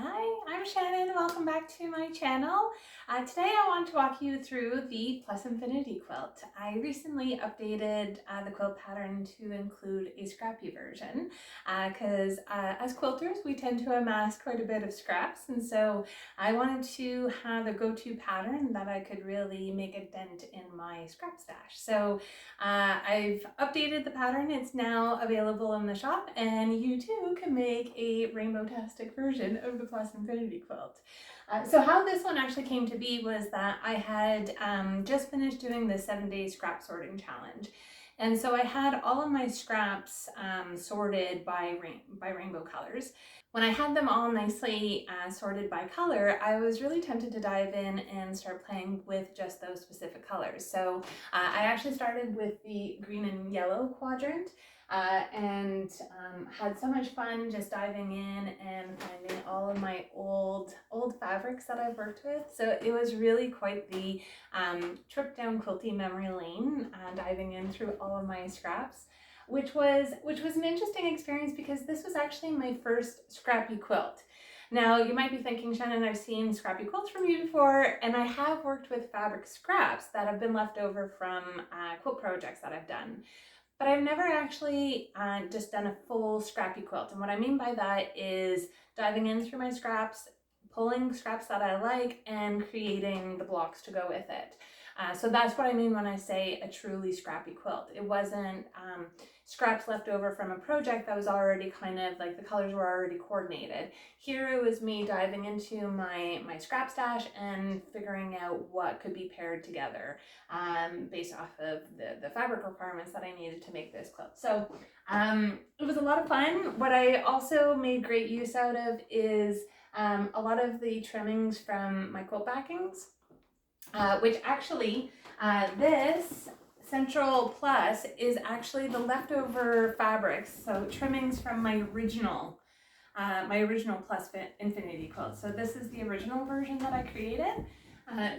Hi, I'm Shannon. Welcome back to my channel. Today I want to walk you through the Plus Infinity Quilt. I recently updated the quilt pattern to include a scrappy version because as quilters we tend to amass quite a bit of scraps, and so I wanted to have a go-to pattern that I could really make a dent in my scrap stash. So I've updated the pattern. It's now available in the shop, and you too can make a rainbow-tastic version of the Plus Infinity Quilt. So how this one actually came to be was that I had just finished doing the 7-day scrap sorting challenge. And so I had all of my scraps sorted by rainbow colors. When I had them all nicely sorted by color, I was really tempted to dive in and start playing with just those specific colors. So I actually started with the green and yellow quadrant and had so much fun just diving in and finding all of my old fabrics that I've worked with. So it was really quite the trip down quilty memory lane, diving in through all of my scraps, which was an interesting experience because this was actually my first scrappy quilt. Now you might be thinking, Shannon, I've seen scrappy quilts from you before, and I have worked with fabric scraps that have been left over from quilt projects that I've done. But I've never actually just done a full scrappy quilt. And what I mean by that is diving in through my scraps, pulling scraps that I like, and creating the blocks to go with it. So that's what I mean when I say a truly scrappy quilt. It wasn't scraps left over from a project that was already kind of like the colors were already coordinated. Here it was me diving into my scrap stash and figuring out what could be paired together based off of the fabric requirements that I needed to make this quilt. So it was a lot of fun. What I also made great use out of is a lot of the trimmings from my quilt backings. Which actually, this Central Plus is actually the leftover fabrics, so trimmings from my original Plus Infinity Quilt. So this is the original version that I created.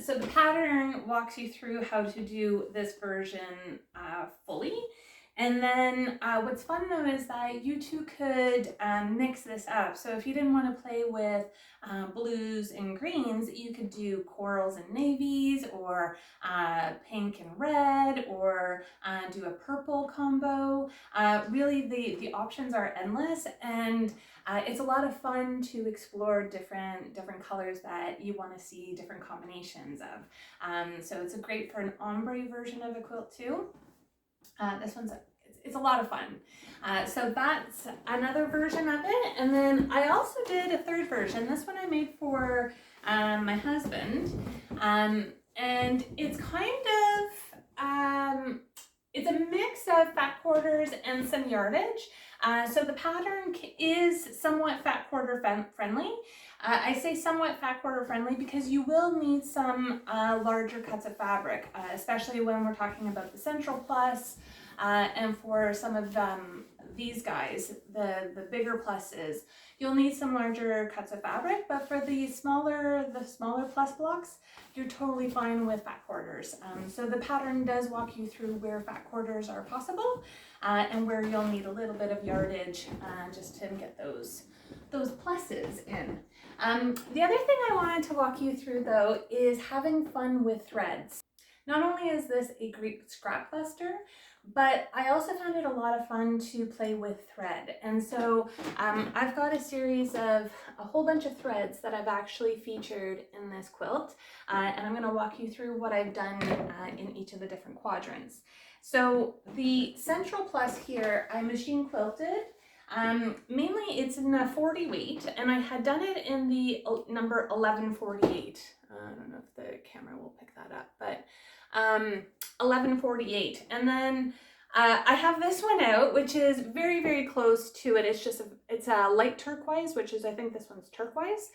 So the pattern walks you through how to do this version fully. And then what's fun though is that you too could mix this up. So if you didn't want to play with blues and greens, you could do corals and navies, or pink and red, or do a purple combo. Really the options are endless, and it's a lot of fun to explore different colors that you want to see different combinations of. So it's great for an ombre version of a quilt too. This one's it's a lot of fun. So that's another version of it. And then I also did a third version. This one I made for my husband. And it's kind of, it's a mix of fat quarters and some yardage. So the pattern is somewhat fat quarter friendly. I say somewhat fat quarter friendly because you will need some larger cuts of fabric, especially when we're talking about the Central Plus. And for some of these guys, the bigger pluses, you'll need some larger cuts of fabric, but for the smaller plus blocks, you're totally fine with fat quarters. So the pattern does walk you through where fat quarters are possible and where you'll need a little bit of yardage just to get those pluses in. The other thing I wanted to walk you through though is having fun with threads. Not only is this a great scrap buster, but I also found it a lot of fun to play with thread. And so I've got a series of a whole bunch of threads that I've actually featured in this quilt. And I'm gonna walk you through what I've done in each of the different quadrants. So the Central Plus here, I machine quilted. Mainly it's in a 40 weight, and I had done it in the number 1148. I don't know if the camera will pick that up, but 1148. And then I have this one out, which is very, very close to it. It's a light turquoise, which is, I think this one's turquoise.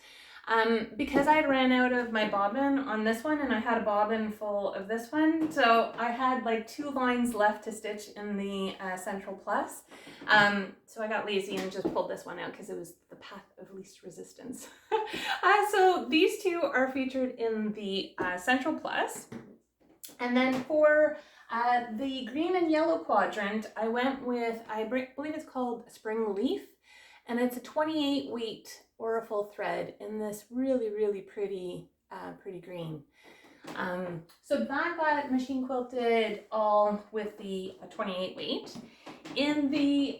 Because I had ran out of my bobbin on this one, and I had a bobbin full of this one, so I had like 2 lines left to stitch in the Central Plus. So I got lazy and just pulled this one out because it was the path of least resistance. So these two are featured in the Central Plus. And then for the green and yellow quadrant, I went with, I believe it's called Spring Leaf. and it's a 28 weight Aurifil thread in this really, really pretty, pretty green. So that got machine quilted all with the 28 weight. In the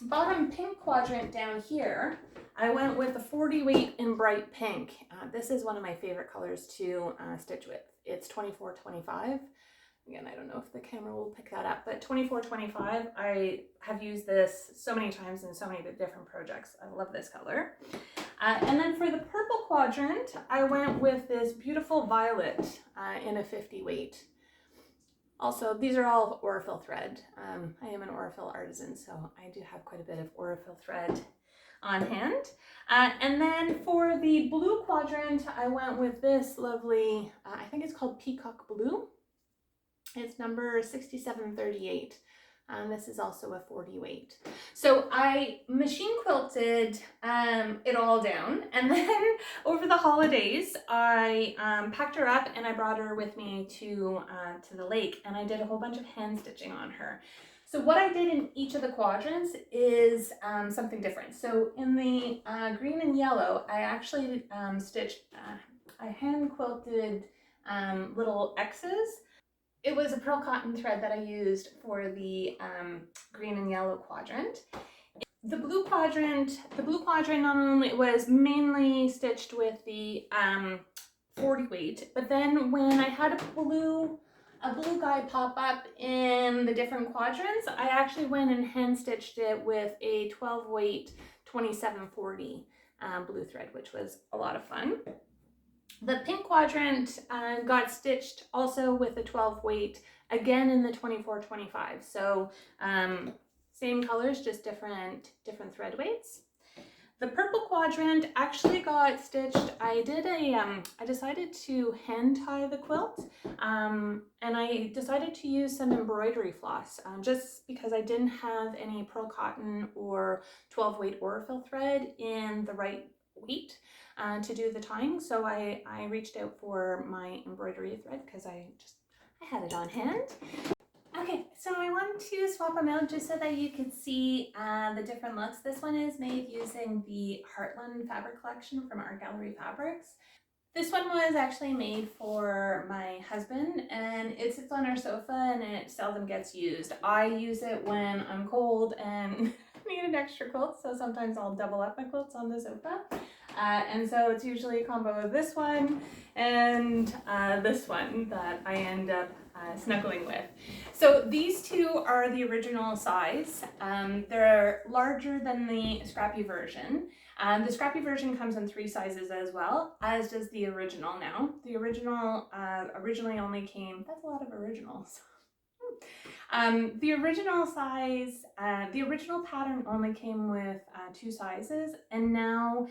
bottom pink quadrant down here, I went with a 40 weight in bright pink. This is one of my favorite colors to stitch with. It's 24-25. Again, I don't know if the camera will pick that up, but 24-25, I have used this so many times in so many different projects. I love this color. And then for the purple quadrant, I went with this beautiful violet in a 50 weight. Also, these are all Aurifil thread. I am an Aurifil artisan, so I do have quite a bit of Aurifil thread on hand. And then for the blue quadrant, I went with this lovely, I think it's called Peacock Blue. It's number 6738. This is also a 40 weight. So I machine quilted it all down, and then over the holidays I packed her up and I brought her with me to the lake, and I did a whole bunch of hand stitching on her. So what I did in each of the quadrants is something different. So in the green and yellow, I actually stitched, I hand quilted little X's. It was a pearl cotton thread that I used for the green and yellow quadrant. The blue quadrant not only was mainly stitched with the 40 weight, but then when I had a blue guy pop up in the different quadrants, I actually went and hand stitched it with a 12 weight 2740 blue thread, which was a lot of fun. The pink quadrant got stitched also with a 12 weight, again in the 24-25. So same colors, just different thread weights. The purple quadrant actually got stitched. I decided to hand tie the quilt, and I decided to use some embroidery floss just because I didn't have any pearl cotton or 12 weight Aurifil thread in the right weight to do the tying. So I reached out for my embroidery thread because I had it on hand. Okay, so I wanted to swap them out just so that you could see the different looks. This one is made using the Heartland fabric collection from Art Gallery Fabrics. This one was actually made for my husband, and it sits on our sofa and it seldom gets used. I use it when I'm cold and need an extra quilt, so sometimes I'll double up my quilts on the sofa. And so it's usually a combo of this one and this one that I end up snuggling with. So these two are the original size. They're larger than the Scrappy version. The Scrappy version comes in 3 sizes as well, as does the original now. The original originally only came, that's a lot of originals. The original size, the original pattern only came with 2 sizes, and now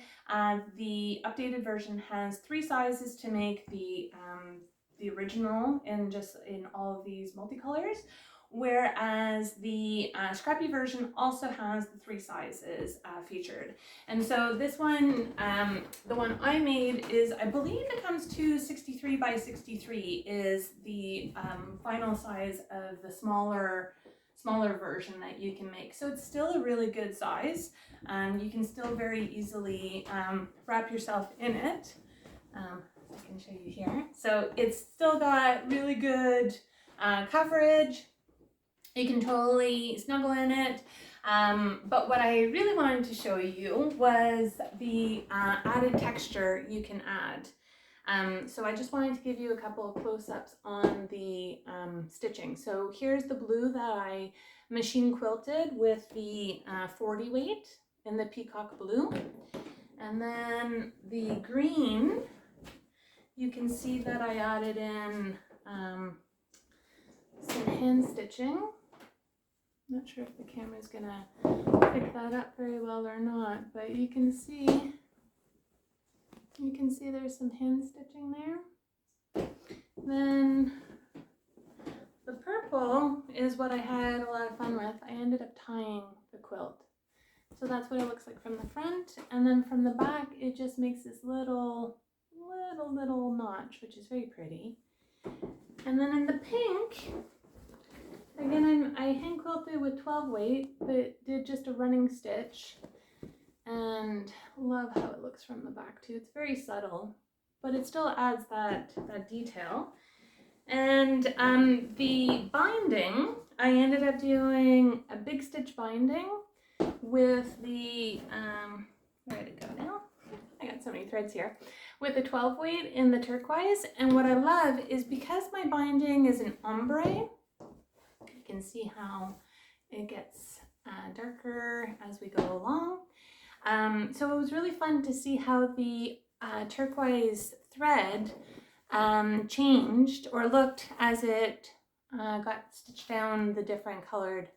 the updated version has 3 sizes to make the original in all of these multicolors, whereas the Scrappy version also has the 3 sizes featured. And so this one, the one I made is, I believe it comes to 63 by 63 is the final size of the smaller version that you can make. So it's still a really good size. You can still very easily wrap yourself in it. I can show you here. So it's still got really good coverage. You can totally snuggle in it. But what I really wanted to show you was the added texture you can add. So I just wanted to give you a couple of close-ups on the stitching. So here's the blue that I machine quilted with the 40 weight in the Peacock Blue. And then the green, you can see that I added in some hand stitching. I'm not sure if the camera is gonna pick that up very well or not, but you can see there's some hand stitching there. Then the purple is what I had a lot of fun with. I ended up tying the quilt. So that's what it looks like from the front, and then from the back it just makes this little notch, which is very pretty. And then in the pink, again, I hand quilted with 12 weight, but did just a running stitch. and love how it looks from the back too. It's very subtle, but it still adds that detail. And the binding, I ended up doing a big stitch binding with the, where did it go now? I got so many threads here. With the 12 weight in the turquoise. And what I love is because my binding is an ombre, you can see how it gets darker as we go along. So it was really fun to see how the turquoise thread changed or looked as it got stitched down the different colored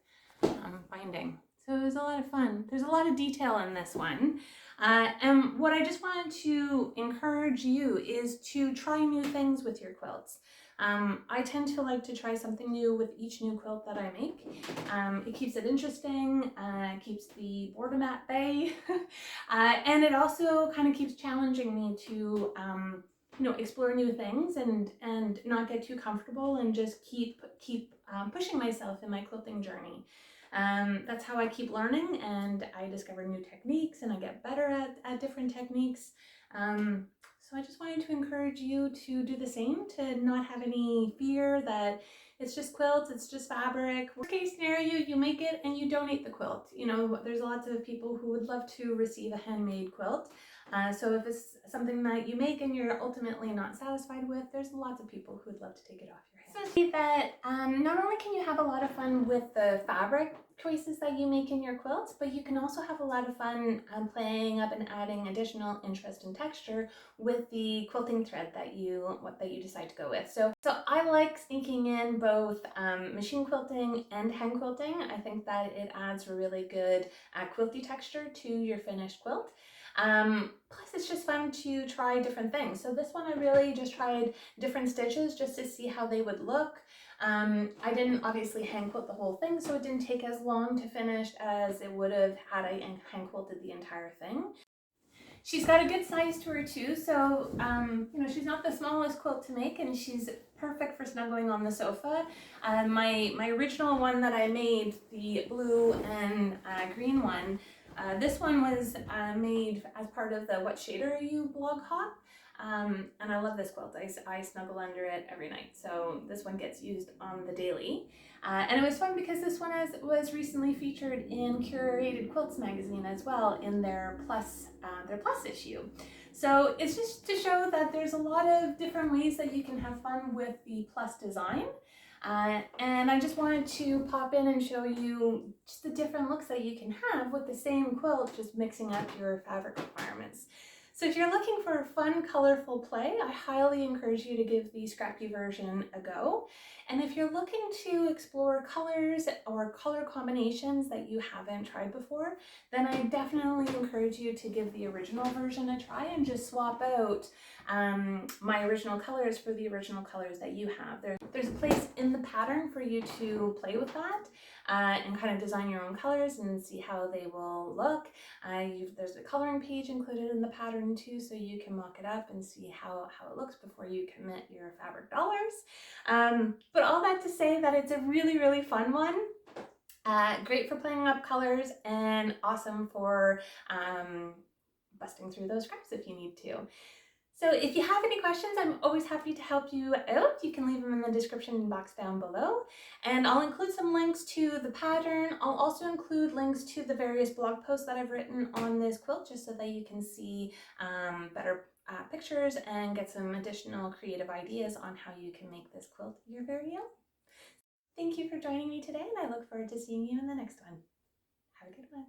binding. So it was a lot of fun. There's a lot of detail in this one. And what I just wanted to encourage you is to try new things with your quilts. I tend to like to try something new with each new quilt that I make. It keeps it interesting, keeps the boredom at bay, and it also kind of keeps challenging me to explore new things and not get too comfortable and just keep pushing myself in my quilting journey. That's how I keep learning, and I discover new techniques and I get better at different techniques. So I just wanted to encourage you to do the same, to not have any fear that it's just quilts, it's just fabric. Worst case scenario, you make it and you donate the quilt. You know, there's lots of people who would love to receive a handmade quilt. So if it's something that you make and you're ultimately not satisfied with, there's lots of people who would love to take it off your hands. So see that not only can you have a lot of fun with the fabric choices that you make in your quilts, but you can also have a lot of fun playing up and adding additional interest and texture with the quilting thread that you decide to go with. So I like sneaking in both machine quilting and hand quilting. I think that it adds a really good quilty texture to your finished quilt. Plus it's just fun to try different things. So this one I really just tried different stitches just to see how they would look. I didn't obviously hand quilt the whole thing, so it didn't take as long to finish as it would have had I hand quilted the entire thing. She's got a good size to her too, so she's not the smallest quilt to make, and she's perfect for snuggling on the sofa. My original one that I made, the blue and green one, this one was made as part of the What Shade Are You blog hop. And I love this quilt. I snuggle under it every night, so this one gets used on the daily. And it was fun because this one was recently featured in Curated Quilts magazine as well, in their plus issue. So it's just to show that there's a lot of different ways that you can have fun with the plus design. And I just wanted to pop in and show you just the different looks that you can have with the same quilt, just mixing up your fabric requirements. So if you're looking for a fun, colorful play, I highly encourage you to give the Scrappy version a go. And if you're looking to explore colors or color combinations that you haven't tried before, then I definitely encourage you to give the original version a try and just swap out my original colors for the original colors that you have. There's a place in the pattern for you to play with that and kind of design your own colors and see how they will look. There's a coloring page included in the pattern too, so you can mock it up and see how it looks before you commit your fabric dollars. But all that to say that it's a really, really fun one. Great for playing up colors and awesome for busting through those scraps if you need to. So if you have any questions, I'm always happy to help you out. You can leave them in the description box down below. And I'll include some links to the pattern. I'll also include links to the various blog posts that I've written on this quilt, just so that you can see better pictures and get some additional creative ideas on how you can make this quilt your very own. Thank you for joining me today, and I look forward to seeing you in the next one. Have a good one.